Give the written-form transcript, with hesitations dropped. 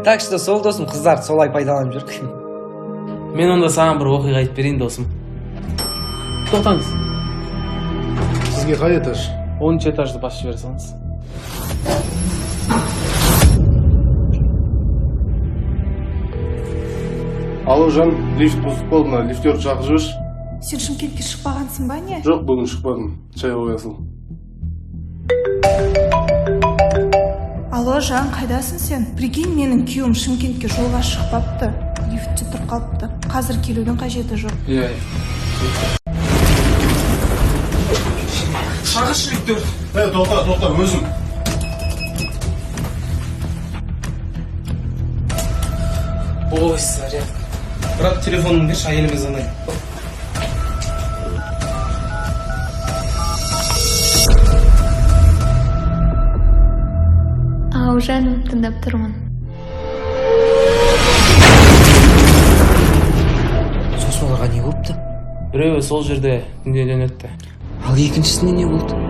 Так что сол досым қыздарды солай пайдаланып жүр. Мен онда саған бір оқиға айтып берейін досым. Тоқтаңыз. Сізге қай этаж? 10 этажды басып жібере салыңыз. Алло, Жан, лифт бұзып қалды ма? Лифтер шақырып жіберші. Сен Шымкентке шықпағансың ба не? Жоқ, бүгін шықпадым. Шай қоясың. Алло, Жан, қайдасың сен? Прикинь, менің күйеуім Шымкентке жолға шықпапты. Лифтте тұр қалыпты. Қазір келудің қажеті жоқ. Иә. Шағыш лифтер. Тоқта, өзім. Ой, саря. Брат, телефонын берші, әйеліме звонайын. Ау, жаным, тыңдап тұрмын. Сосын оларға не болыпты? Біреуі сол жерде дүниеден өтті. Ал екіншісіне не болды?